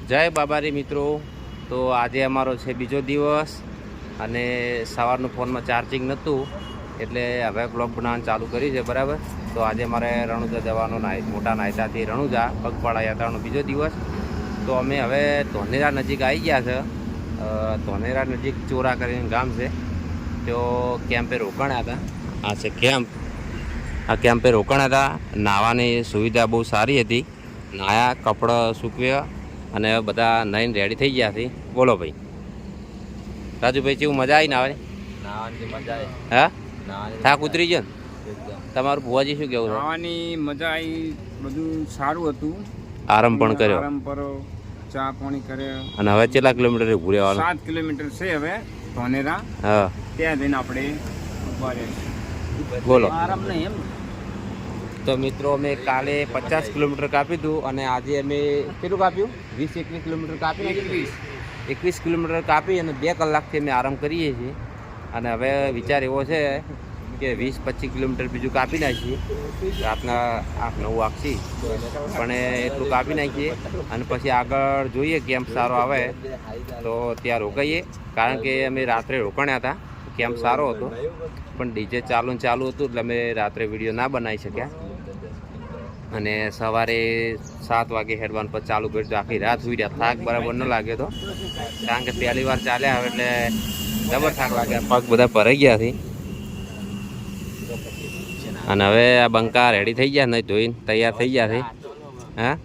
જય બાબારી મિત્રો। તો આજે અમારો છે બીજો દિવસ અને સવારનું ફોનમાં ચાર્જિંગ નહોતું એટલે હવે બ્લોગ બનાવવાનું ચાલુ કર્યું છે બરાબર। તો આજે મારે રણુજા જવાનો મોટા નાયતાથી રણુજા પગપાળા યાત્રાનો બીજો દિવસ। તો અમે હવે ધોનેરા નજીક આવી ગયા છે। ધોનેરા નજીક ચોરા કરીને ગામ છે, તો કેમ્પે રોકાણા હતા। આ છે કેમ્પ, આ કેમ્પે રોકાણા હતા। નાહવાની સુવિધા બહુ સારી હતી, નાયા કપડાં સૂકવ્યા અને બધા નાઈને રેડી થઈ ગયા છે। બોલો ભાઈ રાજુભાઈ, કેવું મજા આવી નાવાની? નાવાની મજા આવી। હા, નાવાની થાક ઉતરી ગયો ને? એકદમ તમારું ભુવાજી શું કેવું છે? નાવાની મજા આવી, બધું સારું હતું। આરામ પણ કર્યો આરામ કરો, ચા પાણી કર્યો અને હવે કેટલા કિલોમીટર ઊભું રહેવાનું? 7 કિલોમીટર છે હવે ધોનેરા, હા, ત્યાં જઈને આપણે ઉભા રહીશું। બોલો। આરામ નહીં એમ? તો મિત્રો અમે કાલે 50 કિલોમીટર કાપ્યું હતું અને આજે અમે કેટલું કાપ્યું? 20-21 કિલોમીટર કાપી નાખ્યું। 21 કિલોમીટર કાપી અને 2 કલાકથી અમે આરામ કરીએ છીએ। અને હવે વિચાર એવો છે કે 20-25 કિલોમીટર બીજું કાપી નાખીએ, રાતના 8-9 વાગશી પણ એટલું કાપી નાખીએ અને પછી આગળ જોઈએ કેમ્પ સારો આવે તો ત્યાં રોકાઈએ। કારણ કે અમે રાત્રે રોકાણ્યા હતા, કેમ્પ સારો હતો પણ ડીજે ચાલુ હતું એટલે અમે રાત્રે વિડીયો ના બનાવી શક્યા અને સવારે 7 વાગે હેડવાન પર ચાલુ કર્યું તો આખી રાત સુઈ રહ્યા। થાક બરાબર ન લાગ્યો હતો કારણ કે પહેલી વાર ચાલ્યા હવે એટલે જબર થાક લાગ્યા, પગ બધા ભરાઈ ગયા છે। અને હવે આ બંકા રેડી થઈ ગયા, નહીં ધોઈને તૈયાર થઈ ગયા છે। હા,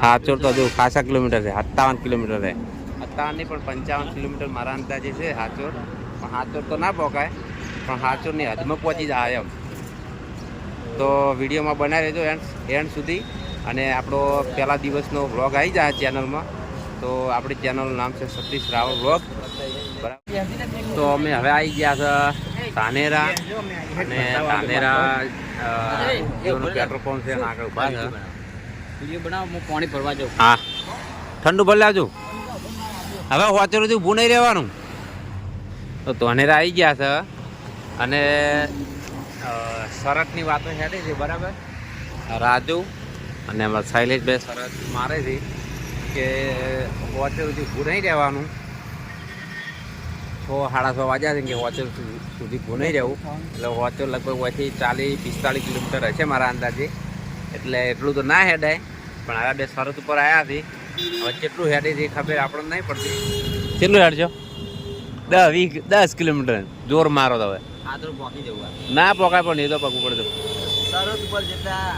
હાચોર તો હજુ ખાસા કિલોમીટર છે, 57 કિલોમીટર છે। 57 નહીં પણ 55 કિલોમીટર મારા અંદાજે છે હાચોર। પણ હાચોર તો ના પહોંચાય પણ હાચોરની હદમાં પહોંચી જાય એમ। તો વિડીયોમાં બનાવી રહેજો એન્ડ સુધી અને આપણો પહેલા દિવસનો વ્લોગ આવી જાય ચેનલમાં। તો આપણી ચેનલનું નામ છે સતીશ રાવળ વ્લોગ, બરાબર। તો અમે હવે આવી ગયા છે ધાનેરા અને ધાનેરા પેટ્રોલ પંપ છે આગળ ઉભા છે। વિડીયો બનાવો, હું પાણી ભરવા જાઉં। હા, ઠંડુ ભરી લાવજો, હવે હોચરથી ઊભું નહીં રહેવાનું। તો ધોનેરા આવી ગયા છે અને શરતની વાતો હેડે છે બરાબર। રાજુ અને અમારા શૈલેષભાઈ શરત મારે છે કે હોચરથી ઊભું નહીં રહેવાનું। 6-6:30 વાગ્યા છે કે હોચર સુધી ઊભું નહીં રહેવું એટલે હોચર લગભગ અહીંથી 40-45 કિલોમીટર હશે મારા અંદાજે, એટલે એટલું તો ના હેડાય પણ આ બે શરત ઉપર આવ્યા છે। હવે કેટલું હેડે છે ખબર આપણને નહીં પડતી। કેટલું હેડજો? 10 કિલોમીટર જોર મારો તો હવે આ તો પહોંચી જવું, ના પોકાય પણ એ તો પગવું પડે તો સરસ ઉપર જેટલા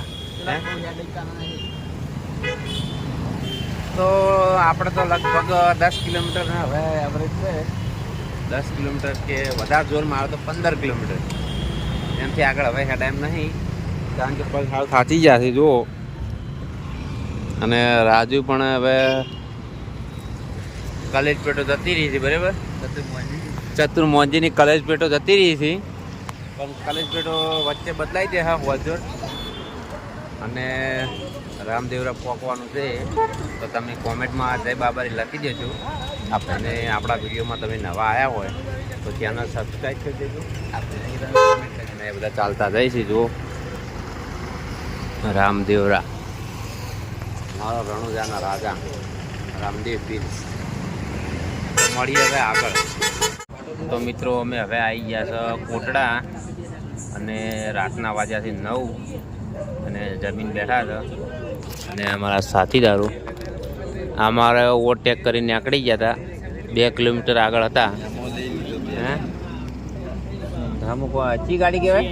તો આપણે તો લગભગ 10 કિલોમીટર હવે એવરેજ છે। 10 કિલોમીટર કે વધારે જોર મારો તો 15 કિલોમીટર, એનાથી આગળ હવે હેડા એમ નહીં કારણ કે પગ હાલ થાચી ગયા છે જુઓ। અને રાજુ પણ હવે કલેજ પેટો જતી રહી છે બરાબર। ચતુર મોંજીની કલેજ પેટો જતી રહી છે પણ કલેજ પેટો વચ્ચે બદલાઈ દે હા હોજોર અને રામદેવરા પોકવાનું છે। તો તમે કોમેન્ટમાં જય બાબારી લખી દેજો અને આપણા વિડીયોમાં તમે નવા આવ્યા હોય તો ચેનલ સબસ્ક્રાઈબ કરી દેજો અને એ બધા ચાલતા જઈશું। જુઓ રામદેવરા, મારો રણુજાના રાજા રામદેવ પીર। મળીએ હવે આગળ। તો મિત્રો અમે હવે આવી ગયા છે કોટડા અને રાતના વાગ્યાથી 9 અને જમીન બેઠા છે અને અમારા સાથીદારો અમારે ઓવરટેક કરીને નીકળી ગયા હતા, 2 કિલોમીટર આગળ હતા। હે અચ્છી ગાડી કહેવાય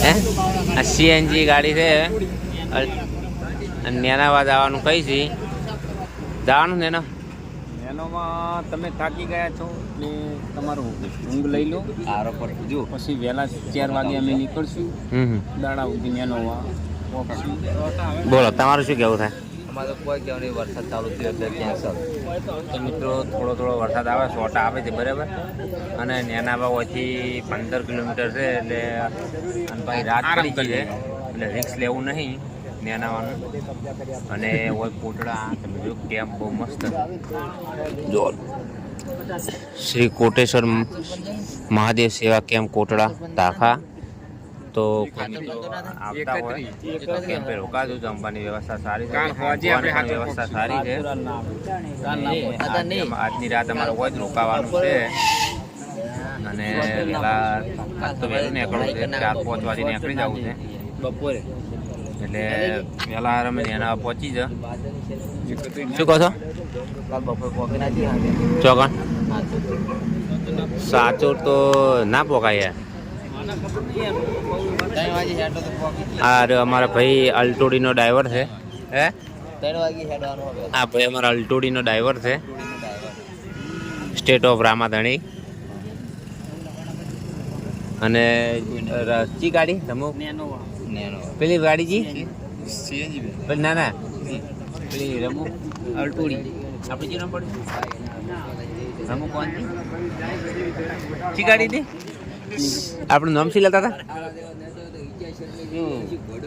હે? આ સીએનજી ગાડી છે। નેનાવા જવાનું કઈ છે જવાનું ને એનોમાં તમે થાકી ગયા છો એટલે તમારું ઊંઘ લઈ લો આરો પર, જો પછી વહેલા 4 વાગે અમે નીકળશું દાડા સુધી એનોમાં પહોંચશું। બોલો તમારું શું કહેવું થાય? અમારે કોઈ કહેવું નહીં, વરસાદ ચાલુ થયો એટલે કેન્સલ। તો મિત્રો થોડો વરસાદ આવે, સોટા આવે છે બરાબર। અને નેનાબા ઓછી 15 કિલોમીટર છે એટલે અને પછી રાત પડી ગઈ છે એટલે રિસ્ક લેવું નહીં નેનાવાનું। અને હોય કોટડા તમે જો કેમ્પ બહુ મસ્ત જો શ્રી કોટેશ્વર મહાદેવ સેવા કેમ્પ કોટડા તાખા તો આવતા હોય તો કેમ્પે રોકાજો. જમવાની વ્યવસ્થા સારી છે, ખાવાની વ્યવસ્થા સારી છે. આજની રાત અમારે હોય જ રોકાવાનું છે અને પેલા આજ તો વહેલું નીકળવું છે, 4-5 વાગે નીકળી જવું છે બપોરે. એટલે વહેલા અમે એના પહોંચી જ. શું કહો છો? કાલ બપોરે પહોંચી નાખી ચોકણ સાચો તો ના પોકાય યાર. 3 વાગે હેડો તો પહોંચી. આ રહ્યો અમારા ભાઈ અલ્ટોડીનો ડ્રાઈવર છે. હે 3 વાગે હેડવાનો હવે. આ ભાઈ અમારા અલ્ટોડીનો ડ્રાઈવર છે, સ્ટેટ ઓફ રામાધણી. અને ચી ગાડી રમો નેનો પેલી ગાડીજી સીએનજી પેલી ના ના પેલી રમો અલ્ટોડી. આપણે જે નામ પડ્યું રમો કોણ ચી ગાડી હતી? આપણું નામ શું લેતા હતા?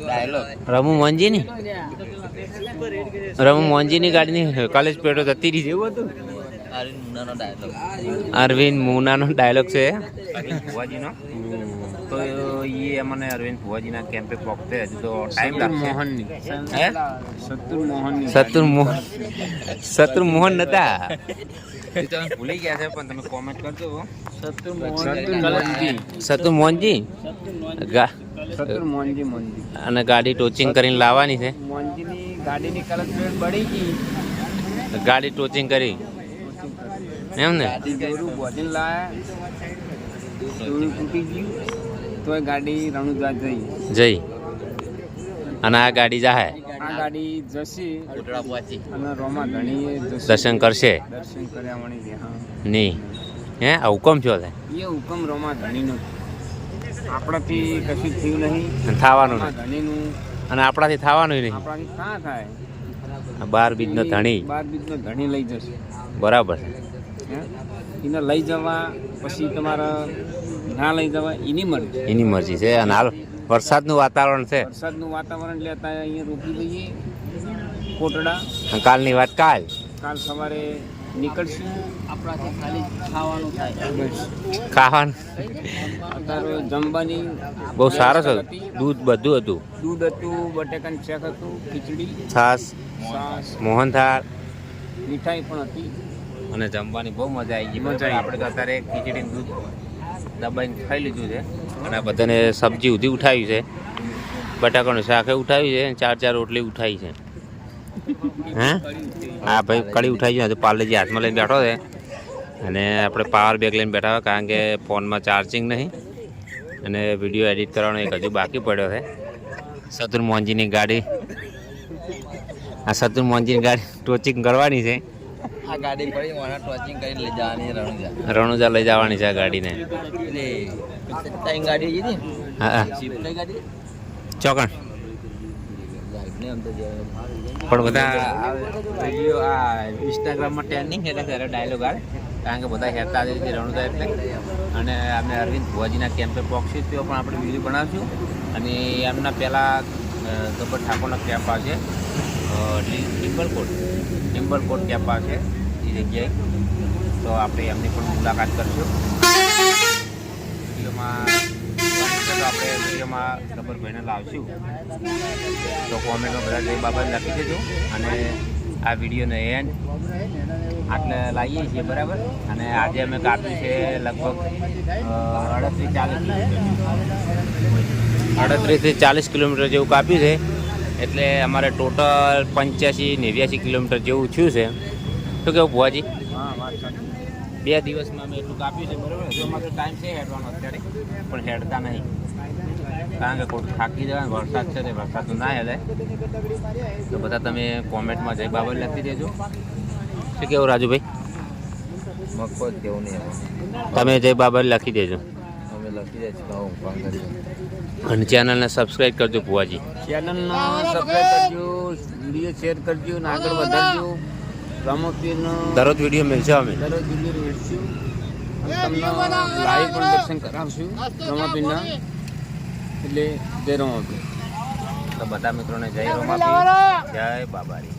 ડાયલોગ રમુ મોહનજીની રમુ મોહનજીની ગાડીની કોલેજ પેટો જતી રહી જેવું હતું. અરવિંદ મુનાનો ડાયલોગ. અરવિંદ મુનાનો ડાયલોગ છે ભુવાજીનો. તો એ અમને અરવિંદ ભુવાજીના કેમ્પે પહોંચતે હજુ તો ટાઈમ લાગશે. હે શત્રુ મોહન નતા, તમે ભૂલી ગયા છે પણ તમે કોમેન્ટ કરજો. શત્રુ મોહનજી અને ગાડી ટોચિંગ કરીને લાવવાની છે. ગાડીની કલર પ્લેટ બળી ગઈ, ગાડી ટોચિંગ કરી એમ ને બોજીને લાયા, તૂટી ગયું તો એ ગાડી રણુજા જઈ અને આ ગાડી જાહે. આ ગાડી જશે કોટડા પહોંચી. અને રોમા ધણીએ દર્શન કરશે દર્શન કર્યા વણી છે. હા, નહીં હે આ હુકમ છો છે એ હુકમ રોમા ધણીનો આપણાથી કશું થયું નહીં, થવાનું રોમા નહીં ધણીનું અને આપણાથી થવાનું નહીં. આપણાથી કાં થાય? 12 બીજનો ધણી 12 બીજનો ધણી લઈ જશે. બરાબર છે. હે? એને લઈ જવા પછી તમારે ના લઈ જવા એની મરજી. એની મરજી છે. અને હાલ વરસાદનું વાતાવરણ છે. વરસાદનું વાતાવરણ લેતા અહીંયા રોકી દઈએ કોટડા. અને કાલની વાત કાલ સવારે નીકળશું. આપણાથી ખાલી ખાવાનું થાય. બસ. ખાવાનું અત્યારે જમવાની બહુ સારો છે. હતી. દૂધ બધું હતું, દૂધ હતું, બટેકાનું શાક હતું, ખીચડી, છાશ, છાશ, મોહનથાળ મીઠાઈ પણ હતી. અને જમવાની બહુ મજા આવી ગઈ. મજા આવી. આપણે તો અત્યારે ખીચડી દૂધ દબાઈને ખાઈ લીધું છે અને આ બધાને સબ્જી ઉધી ઉઠાવી છે, બટાકાનું શાક ઉઠાવી છે, 4 રોટલી ઉઠાવી છે. હે હા ભાઈ કઢી ઉઠાવી છે. હજુ પાર્લેજી હાથમાં લઈને બેઠો છે અને આપણે પાવર બેગ લઈને બેઠા હોય કારણ કે ફોનમાં ચાર્જિંગ નહીં અને વિડીયો એડિટ કરવાનો એક હજુ બાકી પડ્યો છે. શત્રુ મોહનજીની ગાડી, આ શત્રુ મોહનજીની ગાડી ટોચિંગ કરવાની છે. આ ગાડી પડી મને ટોચિંગ કરીને લઈ જવાની રણુજા. રણુજા લઈ જવાની છે આ ગાડીને. એટલે 3 ગાડી હતી ને હા હા સ્વિફ્ટ ગાડી ચોકણ ને આમ તો પણ બધા વિડીયો આ ઇન્સ્ટાગ્રામમાં ટ્રેન્ડિંગ એટલે ત્યારે ડાયલોગ આવે કારણ કે બધા હેરતા આવી રીતે રણુજા એટલે. અને અમે અરવિંદ ભુવાજીના કેમ્પે પહોંચ્યું તેઓ પણ આપણે વિડીયો બનાવશું. અને એમના પહેલાં ગબ્બર ઠાકોરના કેમ્પ આવશે ટિમ્બલકોટ કેમ્પ આવશે એ જગ્યાએ, તો આપણે એમની પણ મુલાકાત કરીશું. વિડીયોમાં આપણે વિડીયોમાં ગબ્બરભાઈને લાવશું તો કોમેન્ટમાં બધા જય બાબા લખી દેજો. અને આ વિડીયોને એન્ડ આટલે લાવીએ છીએ બરાબર. અને આજે અમે કાપ્યું છે લગભગ 38 થી 40 કિલોમીટર જેવું કાપ્યું છે. એટલે અમારે ટોટલ 85-89 કિલોમીટર જેવું થયું છે. શું કેવું ભુવાજી? હા, વાત સાચી. 2 દિવસમાં અમે એટલું કાપ્યું છે બરાબર. તો અમારો ટાઈમ છે હેડવાનો અત્યારે પણ હેડતા નહીં કારણ કે કોઈ થાકી જવાય. વરસાદ છે તે વરસાદનું ના હેલે. તો બધા તમે કોમેન્ટમાં જય બાબા લખી દેજો. શું કેવું રાજુભાઈ? મગફળ કેવું નહીં તમે જય બાબા લખી દેજો અમે લખી દે છે કહું ફોન કરી. અને ચેનલને સબસ્ક્રાઈબ કરજો ભુવાજી. ચેનલનો સબસ્ક્રાઈબ કરજો, વિડીયો શેર કરજો અને આગળ વધારજો. રમતવીરનો દરરોજ વિડીયો મળશે અમે. દરરોજ વિડીયો મેળશું. તમને લાઈવ પણ દર્શન કરાવશું રમતવીરના. એટલે જય રમતવીર. તો બધા મિત્રોને જય રમાપી, જય બાબારી.